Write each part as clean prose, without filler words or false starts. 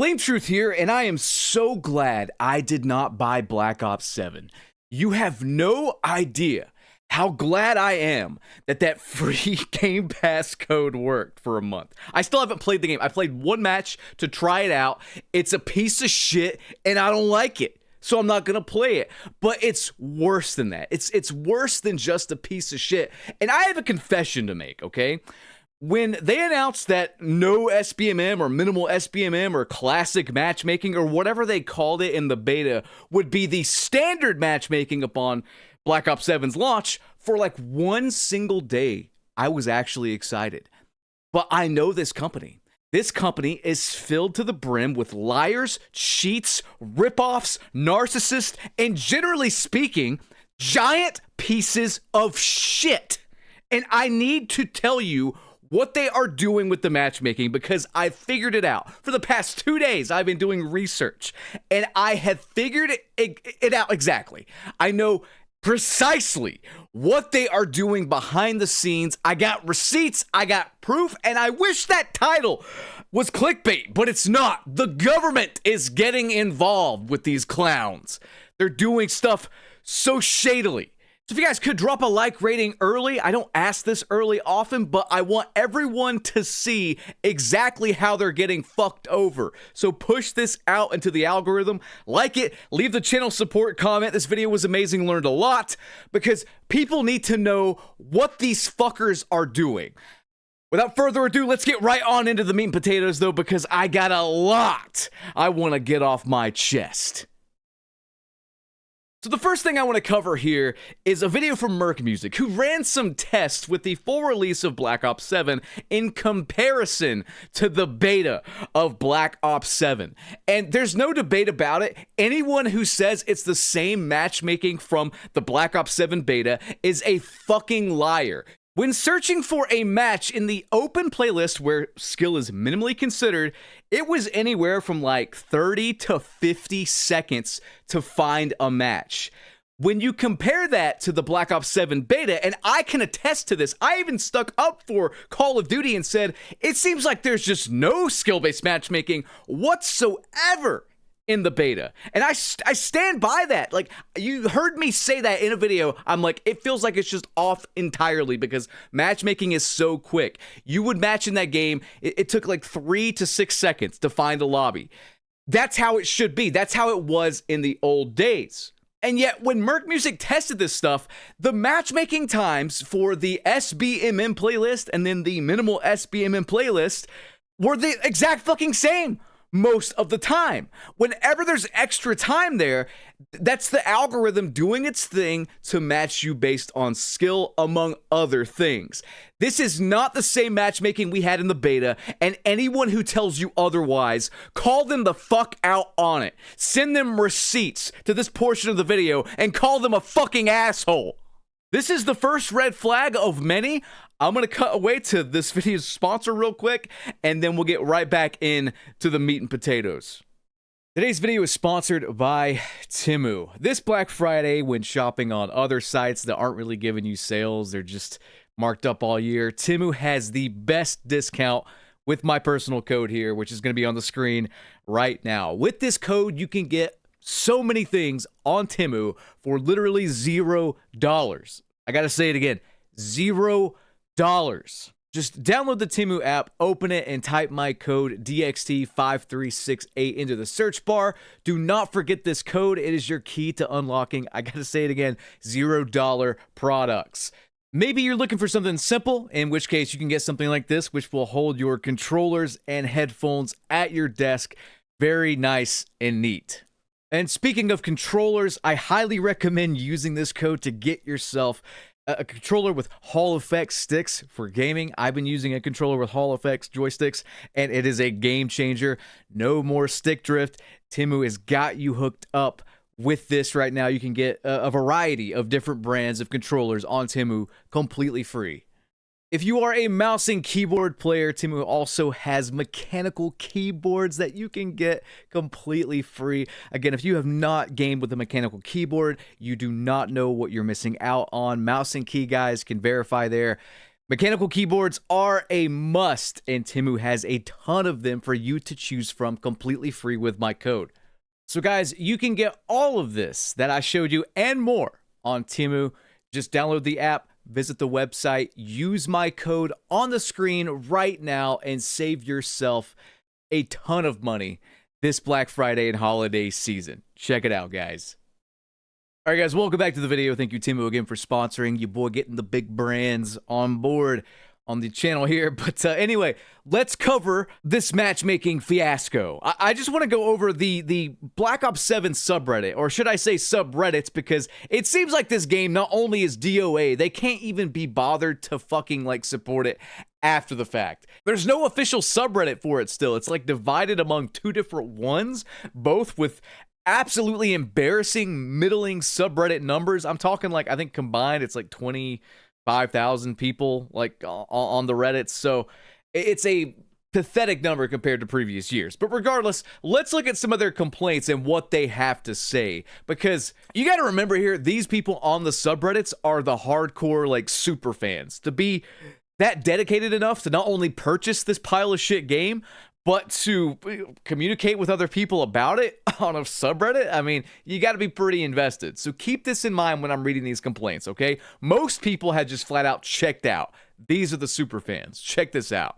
Blame Truth here, and I am so glad I did not buy Black Ops 7. You have no idea how glad I am that free Game Pass code worked for a month. I still haven't played the game. I played one match to try it out. It's a piece of shit, and I don't like it. So I'm not going to play it. But it's worse than that. It's worse than just a piece of shit. And I have a confession to make, okay? When they announced that no SBMM or minimal SBMM or classic matchmaking or whatever they called it in the beta would be the standard matchmaking upon Black Ops 7's launch, for like one single day, I was actually excited. But I know this company. This company is filled to the brim with liars, cheats, ripoffs, narcissists, and generally speaking, giant pieces of shit. And I need to tell you what they are doing with the matchmaking, because I figured it out. For the past 2 days, I've been doing research, and I have figured it out exactly. I know precisely what they are doing behind the scenes. I got receipts, I got proof, and I wish that title was clickbait, but it's not. The government is getting involved with these clowns. They're doing stuff so shadily. So if you guys could drop a like rating early, I don't ask this early often, but I want everyone to see exactly how they're getting fucked over. So push this out into the algorithm, like it, leave the channel support comment. This video was amazing, learned a lot, because people need to know what these fuckers are doing. Without further ado, let's get right on into the meat and potatoes though, because I got a lot I want to get off my chest. So the first thing I want to cover here is a video from Merc Music, who ran some tests with the full release of Black Ops 7 in comparison to the beta of Black Ops 7. And there's no debate about it. Anyone who says it's the same matchmaking from the Black Ops 7 beta is a fucking liar. When searching for a match in the open playlist where skill is minimally considered, it was anywhere from like 30 to 50 seconds to find a match. When you compare that to the Black Ops 7 beta, and I can attest to this, I even stuck up for Call of Duty and said, it seems like there's just no skill-based matchmaking whatsoever in the beta. And I stand by that. Like, you heard me say that in a video. I'm like, it feels like it's just off entirely because matchmaking is so quick. You would match in that game, it took like 3 to 6 seconds to find a lobby. That's how it should be. That's how it was in the old days. And yet, when Merc Music tested this stuff, the matchmaking times for the SBMM playlist and then the minimal SBMM playlist were the exact fucking same most of the time. Whenever there's extra time there, that's the algorithm doing its thing to match you based on skill, among other things. This is not the same matchmaking we had in the beta, and anyone who tells you otherwise, call them the fuck out on it. Send them receipts to this portion of the video and call them a fucking asshole. This is the first red flag of many. I'm going to cut away to this video's sponsor real quick, and then we'll get right back in to the meat and potatoes. Today's video is sponsored by Temu. This Black Friday, when shopping on other sites that aren't really giving you sales, they're just marked up all year, Temu has the best discount with my personal code here, which is going to be on the screen right now. With this code, you can get so many things on Temu for literally $0. I got to say it again, $0. Just download the Temu app, open it, and type my code DXT5368 into the search bar. Do not forget this code. It is your key to unlocking, I gotta say it again, $0 products. Maybe you're looking for something simple, in which case you can get something like this, which will hold your controllers and headphones at your desk. Very nice and neat. And speaking of controllers, I highly recommend using this code to get yourself a controller with Hall Effect sticks for gaming. I've been using a controller with Hall Effects joysticks, and it is a game changer. No more stick drift. Temu has got you hooked up with this right now. You can get a variety of different brands of controllers on Temu completely free. If you are a mouse and keyboard player, Temu also has mechanical keyboards that you can get completely free. Again, if you have not gamed with a mechanical keyboard, you do not know what you're missing out on. Mouse and key guys can verify there. Mechanical keyboards are a must, and Temu has a ton of them for you to choose from completely free with my code. So guys, you can get all of this that I showed you and more on Temu. Just download the app, visit the website, use my code on the screen right now, and save yourself a ton of money this Black Friday and holiday season. Check it out, guys. All right, guys, welcome back to the video. Thank you, Temu, again for sponsoring. Your boy getting the big brands on board on the channel here. But anyway, let's cover this matchmaking fiasco. I just want to go over the Black Ops 7 subreddit, or should I say subreddits, because it seems like this game not only is DOA, they can't even be bothered to fucking like support it after the fact. There's no official subreddit for it still. It's like divided among two different ones, both with absolutely embarrassing middling subreddit numbers. I'm talking like, I think combined it's like 25,000 people like on the Reddit. So it's a pathetic number compared to previous years. But regardless, let's look at some of their complaints and what they have to say, because you got to remember here, these people on the subreddits are the hardcore like super fans. To be that dedicated enough to not only purchase this pile of shit game, but to communicate with other people about it on a subreddit, I mean, you got to be pretty invested. So keep this in mind when I'm reading these complaints, okay? Most people had just flat out checked out. These are the super fans. Check this out.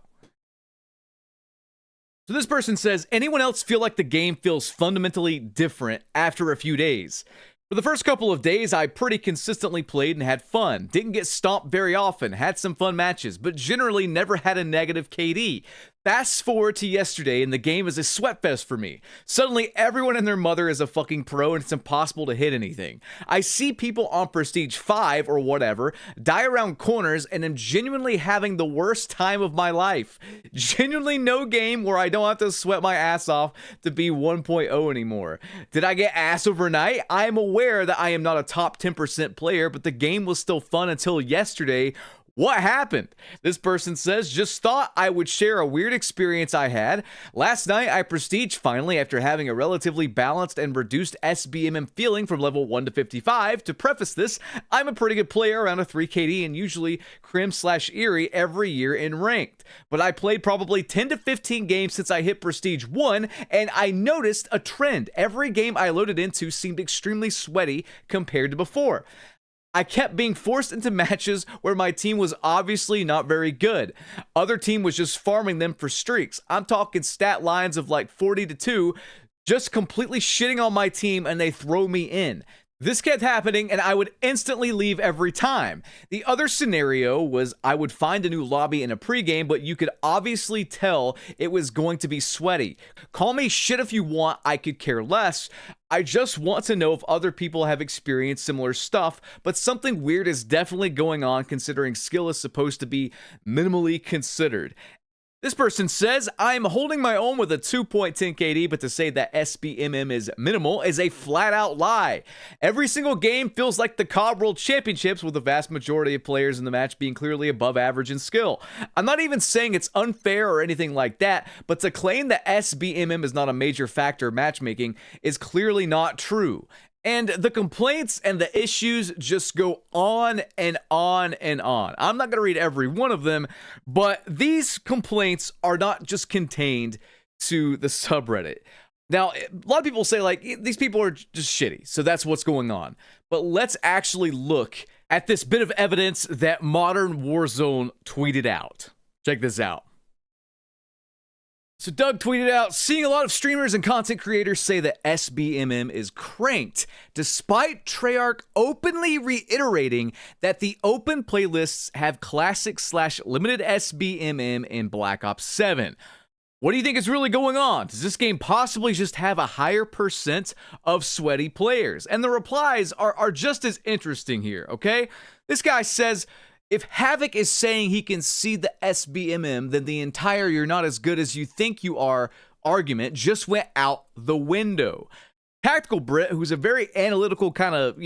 So this person says, anyone else feel like the game feels fundamentally different after a few days? For the first couple of days, I pretty consistently played and had fun. Didn't get stomped very often, had some fun matches, but generally never had a negative KD. Fast forward to yesterday, and the game is a sweatfest for me. Suddenly, everyone and their mother is a fucking pro, and it's impossible to hit anything. I see people on Prestige 5 or whatever die around corners, and am genuinely having the worst time of my life. Genuinely no game where I don't have to sweat my ass off to be 1.0 anymore. Did I get ass overnight? I am aware that I am not a top 10% player, but the game was still fun until yesterday. What happened? This person says, just thought I would share a weird experience I had. Last night, I prestige finally after having a relatively balanced and reduced SBMM feeling from level 1 to 55. To preface this, I'm a pretty good player around a 3 KD and usually Crim/Eerie every year in ranked. But I played probably 10 to 15 games since I hit Prestige 1, and I noticed a trend. Every game I loaded into seemed extremely sweaty compared to before. I kept being forced into matches where my team was obviously not very good. Other team was just farming them for streaks. I'm talking stat lines of like 40-2, just completely shitting on my team, and they throw me in. This kept happening, and I would instantly leave every time. The other scenario was I would find a new lobby in a pregame, but you could obviously tell it was going to be sweaty. Call me shit if you want, I could care less. I just want to know if other people have experienced similar stuff, but something weird is definitely going on considering skill is supposed to be minimally considered. This person says, I'm holding my own with a 2.10 KD, but to say that SBMM is minimal is a flat out lie. Every single game feels like the COD World Championships, with the vast majority of players in the match being clearly above average in skill. I'm not even saying it's unfair or anything like that, but to claim that SBMM is not a major factor in matchmaking is clearly not true. And the complaints and the issues just go on and on and on. I'm not going to read every one of them, but these complaints are not just contained to the subreddit. Now, a lot of people say, like, these people are just shitty, so that's what's going on. But let's actually look at this bit of evidence that Modern Warzone tweeted out. Check this out. So Doug tweeted out, seeing a lot of streamers and content creators say that SBMM is cranked, despite Treyarch openly reiterating that the open playlists have classic/limited SBMM in Black Ops 7. What do you think is really going on? Does this game possibly just have a higher percent of sweaty players? And the replies are just as interesting here, okay? This guy says, if Havoc is saying he can see the SBMM, then the entire "you're not as good as you think you are" argument just went out the window. Tactical Brit, who's a very analytical kind of,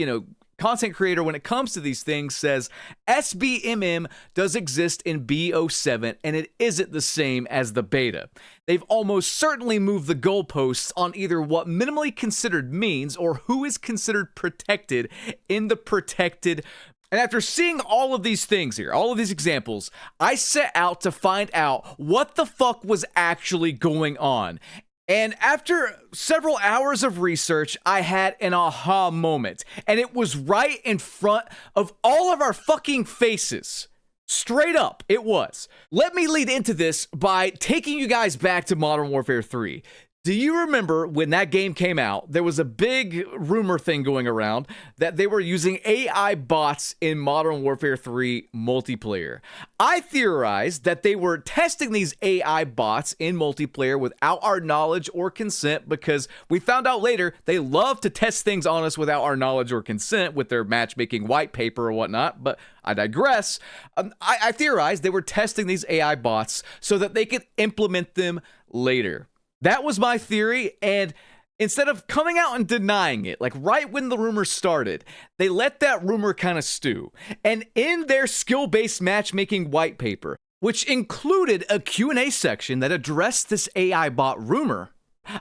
content creator when it comes to these things, says SBMM does exist in BO7 and it isn't the same as the beta. They've almost certainly moved the goalposts on either what minimally considered means or who is considered protected in the protected And after seeing all of these things here, all of these examples, I set out to find out what the fuck was actually going on. And after several hours of research, I had an aha moment. And it was right in front of all of our fucking faces. Straight up, it was. Let me lead into this by taking you guys back to Modern Warfare 3. Do you remember when that game came out, there was a big rumor thing going around that they were using AI bots in Modern Warfare 3 multiplayer? I theorized that they were testing these AI bots in multiplayer without our knowledge or consent, because we found out later they love to test things on us without our knowledge or consent with their matchmaking white paper or whatnot, but I digress. I theorized they were testing these AI bots so that they could implement them later. That was my theory, and instead of coming out and denying it, like right when the rumor started, they let that rumor kind of stew. And in their skill-based matchmaking white paper, which included a Q&A section that addressed this AI bot rumor,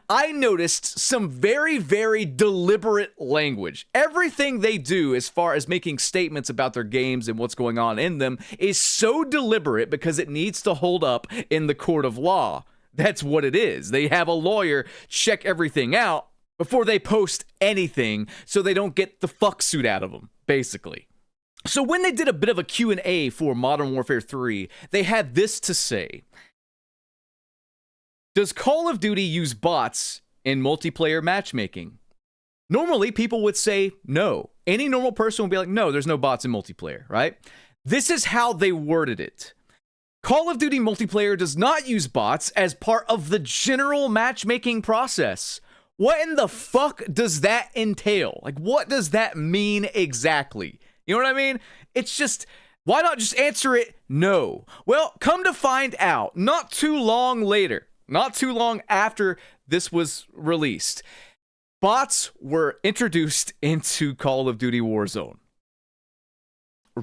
I noticed some very, very deliberate language. Everything they do as far as making statements about their games and what's going on in them is so deliberate because it needs to hold up in the court of law. That's what it is. They have a lawyer check everything out before they post anything so they don't get the fuck suit out of them, basically. So when they did a bit of a Q&A for Modern Warfare 3, they had this to say. Does Call of Duty use bots in multiplayer matchmaking? Normally, people would say no. Any normal person would be like, no, there's no bots in multiplayer, right? This is how they worded it. Call of Duty multiplayer does not use bots as part of the general matchmaking process. What in the fuck does that entail? Like, what does that mean exactly? You know what I mean? It's just, why not just answer it no? Well, come to find out, not too long later, not too long after this was released, bots were introduced into Call of Duty Warzone.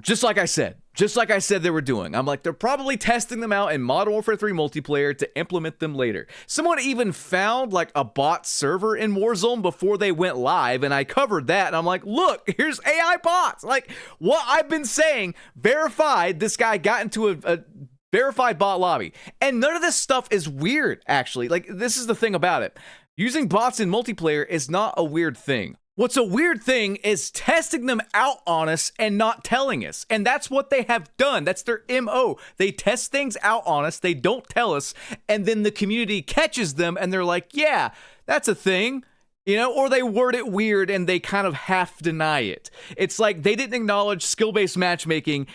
Just like I said they were doing. I'm like, they're probably testing them out in Modern Warfare 3 multiplayer to implement them later. Someone even found like a bot server in Warzone before they went live, and I covered that, and I'm like, look, here's AI bots. Like, what I've been saying, verified, this guy got into a verified bot lobby. And none of this stuff is weird, actually. Like, this is the thing about it. Using bots in multiplayer is not a weird thing. What's a weird thing is testing them out on us and not telling us. And that's what they have done. That's their MO. They test things out on us, they don't tell us, and then the community catches them and they're like, yeah, that's a thing. You know, or they word it weird and they kind of half deny it. It's like they didn't acknowledge skill-based matchmaking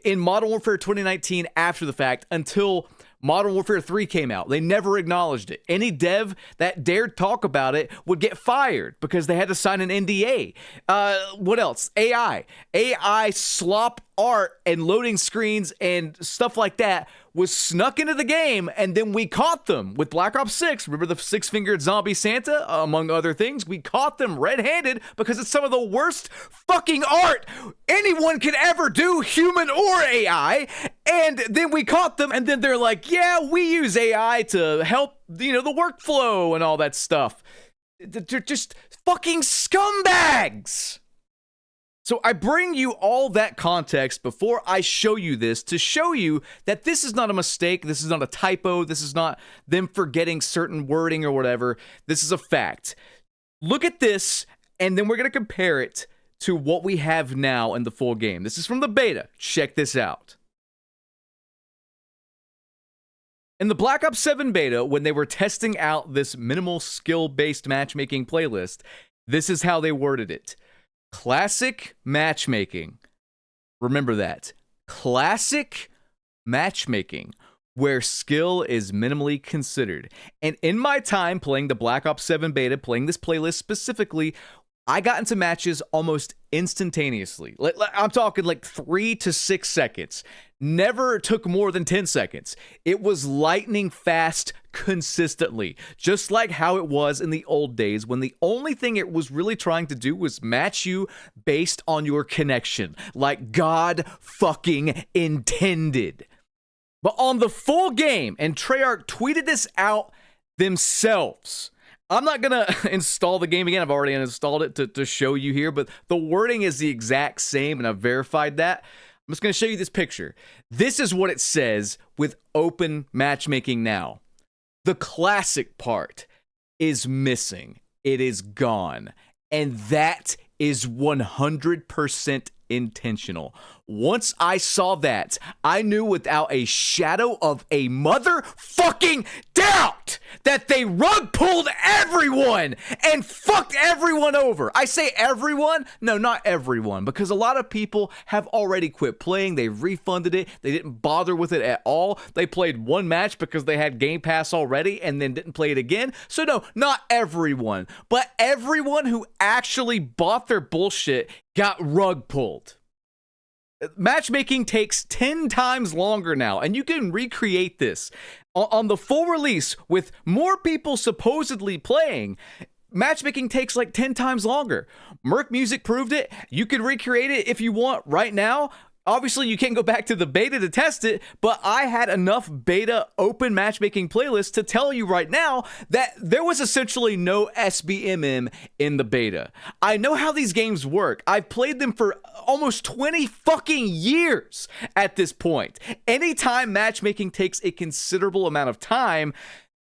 in Modern Warfare 2019 after the fact until Modern Warfare 3 came out. They never acknowledged it. Any dev that dared talk about it would get fired because they had to sign an NDA. What else? AI slop art and loading screens and stuff like that was snuck into the game, and then we caught them with Black Ops 6. Remember the six-fingered zombie Santa, among other things? We caught them red-handed because it's some of the worst fucking art anyone could ever do, human or AI. And then we caught them, and then they're like, yeah, we use AI to help, you know, the workflow and all that stuff. They're just fucking scumbags. So I bring you all that context before I show you this to show you that this is not a mistake, this is not a typo, this is not them forgetting certain wording or whatever. This is a fact. Look at this, and then we're going to compare it to what we have now in the full game. This is from the beta. Check this out. In the Black Ops 7 beta, when they were testing out this minimal skill-based matchmaking playlist, this is how they worded it. Classic matchmaking. Remember that. Classic matchmaking, where skill is minimally considered. And in my time playing the Black Ops 7 beta, playing this playlist specifically, I got into matches almost instantaneously. I'm talking like 3 to 6 seconds. Never took more than 10 seconds. It was lightning fast consistently, just like how it was in the old days when the only thing it was really trying to do was match you based on your connection, like God fucking intended. But on the full game, and Treyarch tweeted this out themselves, I'm not going to install the game again. I've already uninstalled it to show you here, but the wording is the exact same, and I've verified that. I'm just going to show you this picture. This is what it says with open matchmaking now. The classic part is missing. It is gone. And that is 100% intentional. Once I saw that, I knew without a shadow of a motherfucking doubt that they rug pulled everyone and fucked everyone over. I say everyone, no, not everyone, because a lot of people have already quit playing. They've refunded it. They didn't bother with it at all. They played one match because they had Game Pass already and then didn't play it again. So no, not everyone, but everyone who actually bought their bullshit got rug pulled. Matchmaking takes 10 times longer now, and you can recreate this. On the full release, with more people supposedly playing, matchmaking takes like 10 times longer. Merc Music proved it. You can recreate it if you want right now. Obviously, you can't go back to the beta to test it, but I had enough beta open matchmaking playlists to tell you right now that there was essentially no SBMM in the beta. I know how these games work. I've played them for almost 20 fucking years at this point. Anytime matchmaking takes a considerable amount of time,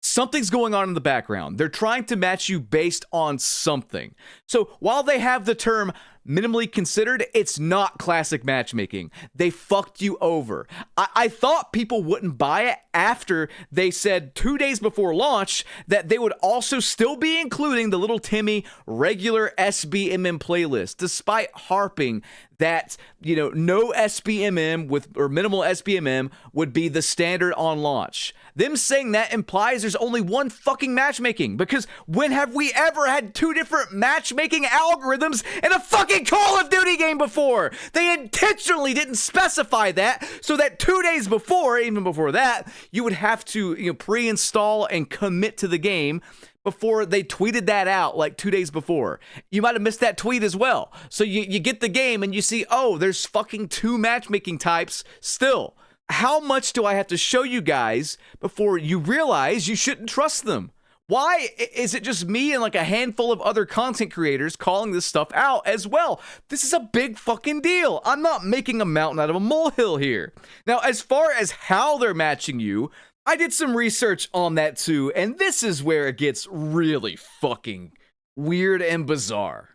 something's going on in the background. They're trying to match you based on something. So while they have the term minimally considered, it's not classic matchmaking. They fucked you over. I thought people wouldn't buy it after they said 2 days before launch that they would also still be including the Little Timmy regular SBMM playlist, despite harping that, no SBMM or minimal SBMM would be the standard on launch. Them saying that implies there's only one fucking matchmaking, because when have we ever had two different matchmaking algorithms in a fucking Call of Duty game before? They intentionally didn't specify that so that 2 days before, even before that, you would have to pre-install and commit to the game before they tweeted that out like 2 days before. You might have missed that tweet as well. So you get the game and you see, oh, there's fucking two matchmaking types still. How much do I have to show you guys before you realize you shouldn't trust them? Why is it just me and like a handful of other content creators calling this stuff out as well? This is a big fucking deal. I'm not making a mountain out of a molehill here. Now, as far as how they're matching you, I did some research on that too, and this is where it gets really fucking weird and bizarre.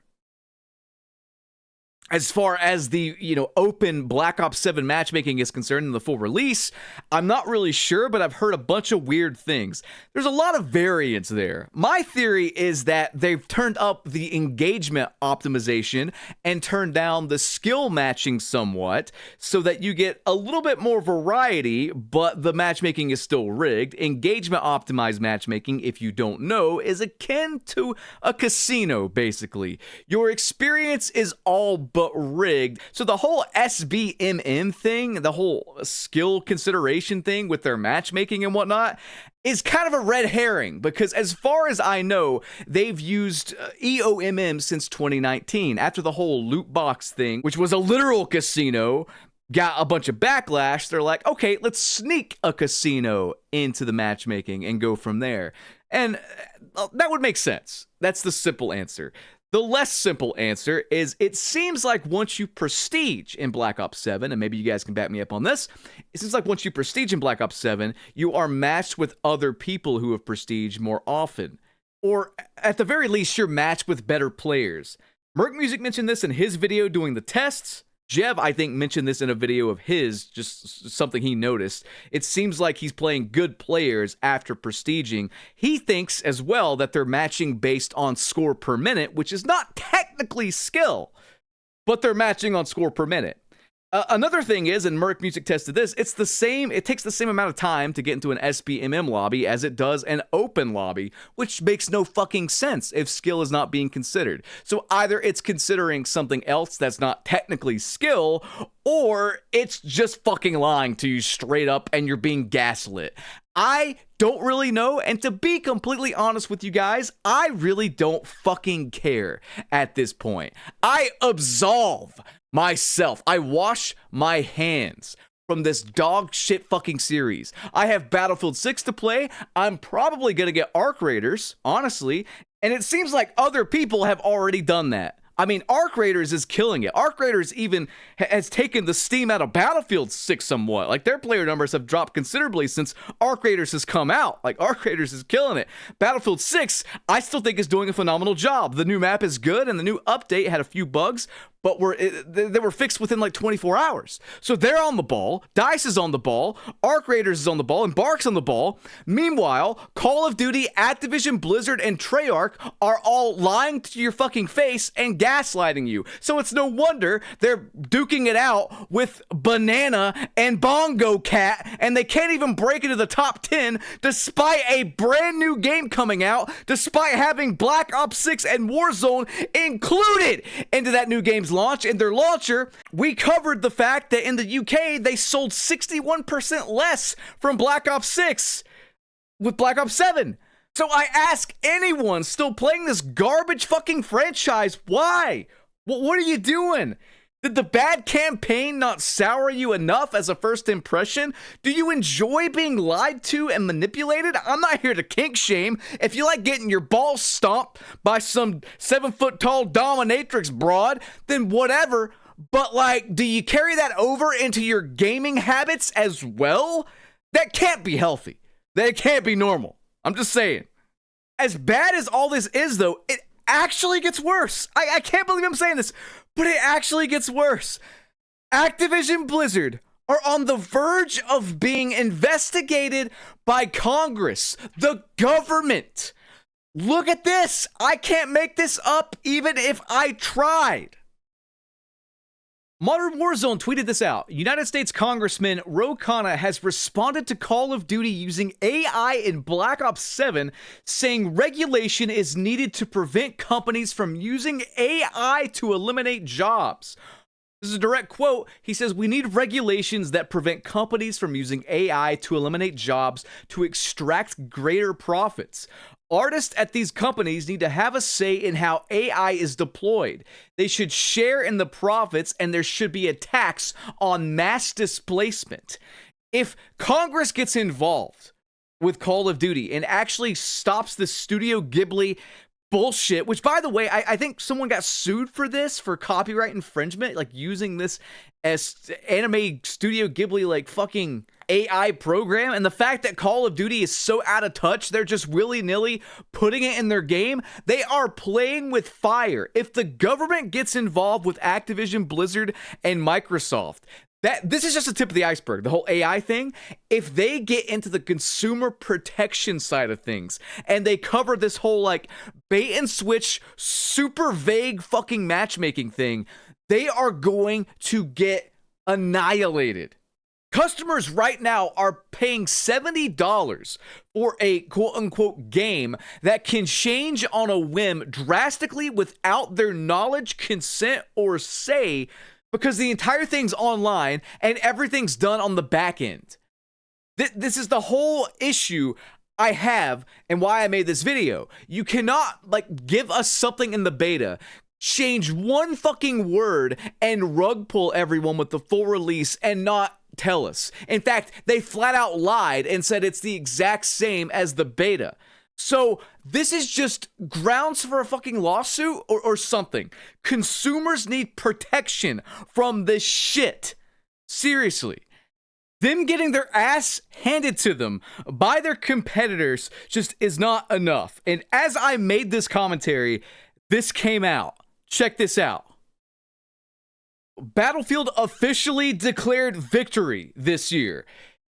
As far as the, open Black Ops 7 matchmaking is concerned in the full release, I'm not really sure, but I've heard a bunch of weird things. There's a lot of variance there. My theory is that they've turned up the engagement optimization and turned down the skill matching somewhat so that you get a little bit more variety, but the matchmaking is still rigged. Engagement optimized matchmaking, if you don't know, is akin to a casino, basically. Your experience is all but rigged. So the whole SBMM thing, the whole skill consideration thing with their matchmaking and whatnot, is kind of a red herring, because as far as I know, they've used EOMM since 2019. After the whole loot box thing, which was a literal casino, got a bunch of backlash, they're like, okay, let's sneak a casino into the matchmaking and go from there. And that would make sense. That's the simple answer. The less simple answer is it seems like once you prestige in Black Ops 7, and maybe you guys can back me up on this, it seems like once you prestige in Black Ops 7, you are matched with other people who have prestige more often. Or at the very least, you're matched with better players. Merc Music mentioned this in his video doing the tests. Jev, I think, mentioned this in a video of his, just something he noticed. It seems like he's playing good players after prestiging. He thinks as well that they're matching based on score per minute, which is not technically skill, but they're matching on score per minute. Another thing is, and Merc Music tested this, it takes the same amount of time to get into an SBMM lobby as it does an open lobby, which makes no fucking sense if skill is not being considered. So either it's considering something else that's not technically skill, or it's just fucking lying to you straight up and you're being gaslit. I don't really know, and to be completely honest with you guys, I really don't fucking care at this point. I absolve myself. I wash my hands from this dog shit fucking series. I have Battlefield 6 to play. I'm probably gonna get Arc Raiders, honestly, And it seems like other people have already done that. I mean, Arc Raiders is killing it. Arc Raiders even has taken the steam out of Battlefield 6 somewhat. Like, their player numbers have dropped considerably since Arc Raiders has come out. Like, Arc Raiders is killing it. Battlefield 6, I still think is doing a phenomenal job. The new map is good, and the new update had a few bugs, but they were fixed within like 24 hours. So they're on the ball. DICE is on the ball. Arc Raiders is on the ball. Embark's on the ball. Meanwhile, Call of Duty, Activision, Blizzard, and Treyarch are all lying to your fucking face and gaslighting you. So it's no wonder they're duking it out with Banana and Bongo Cat, and they can't even break into the top 10 despite a brand new game coming out, despite having Black Ops 6 and Warzone included into that new game's launch. In their launcher, we covered the fact that in the UK, they sold 61% less from Black Ops 6 with Black Ops 7. So I ask anyone still playing this garbage fucking franchise, why? What are you doing? Did the bad campaign not sour you enough as a first impression? Do you enjoy being lied to and manipulated? I'm not here to kink shame. If you like getting your balls stomped by some 7-foot-tall dominatrix broad, then whatever. But, like, do you carry that over into your gaming habits as well? That can't be healthy. That can't be normal. I'm just saying. As bad as all this is, though, it actually gets worse. I can't believe I'm saying this, but it actually gets worse. Activision Blizzard are on the verge of being investigated by Congress, the government. Look at this. I can't make this up even if I tried. Modern Warzone tweeted this out. United States Congressman Ro Khanna has responded to Call of Duty using AI in Black Ops 7, saying regulation is needed to prevent companies from using AI to eliminate jobs. This is a direct quote. He says, "We need regulations that prevent companies from using AI to eliminate jobs to extract greater profits. Artists at these companies need to have a say in how AI is deployed. They should share in the profits, and there should be a tax on mass displacement." If Congress gets involved with Call of Duty and actually stops the Studio Ghibli bullshit, which, by the way, I think someone got sued for this, for copyright infringement, like using this as anime Studio Ghibli, like, fucking AI program, and the fact that Call of Duty is so out of touch, they're just willy-nilly putting it in their game. They are playing with fire. If the government gets involved with Activision, Blizzard, and Microsoft, this is just the tip of the iceberg, the whole AI thing. If they get into the consumer protection side of things and they cover this whole, like, bait and switch, super vague fucking matchmaking thing, they are going to get annihilated. Customers right now are paying $70 for a quote-unquote game that can change on a whim drastically without their knowledge, consent, or say, because the entire thing's online and everything's done on the back end. This is the whole issue I have and why I made this video. You cannot, like, give us something in the beta, change one fucking word, and rug pull everyone with the full release and not tell us. In fact, they flat out lied and said it's the exact same as the beta. So this is just grounds for a fucking lawsuit or something. Consumers need protection from this shit. Seriously. Them getting their ass handed to them by their competitors just is not enough. And as I made this commentary, this came out. Check this out. Battlefield officially declared victory this year.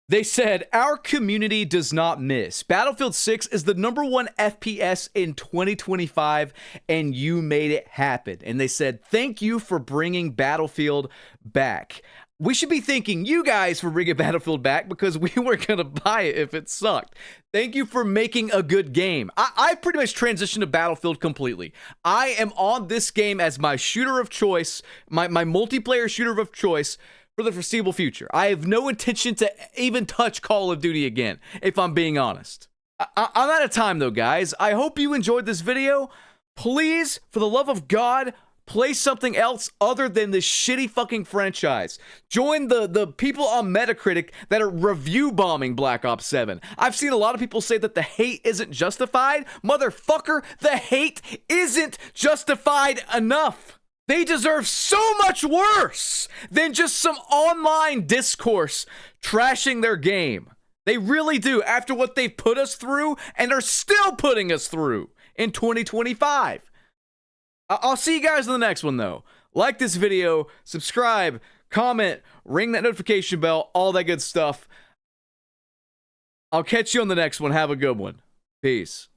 They said, "Our community does not miss. Battlefield 6 is the #1 FPS in 2025, and you made it happen." And they said, "Thank you for bringing Battlefield back." We should be thanking you guys for bringing Battlefield back, because we weren't going to buy it if it sucked. Thank you for making a good game. I pretty much transitioned to Battlefield completely. I am on this game as my shooter of choice, my multiplayer shooter of choice for the foreseeable future. I have no intention to even touch Call of Duty again, if I'm being honest. I'm out of time, though, guys. I hope you enjoyed this video. Please, for the love of God, Play something else other than this shitty fucking franchise. Join the people on Metacritic that are review bombing Black Ops 7. I've seen a lot of people say that the hate isn't justified. Motherfucker, the hate isn't justified enough. They deserve so much worse than just some online discourse trashing their game. They really do, after what they've put us through and are still putting us through in 2025. I'll see you guys in the next one, though. Like this video, subscribe, comment, ring that notification bell, all that good stuff. I'll catch you on the next one. Have a good one. Peace.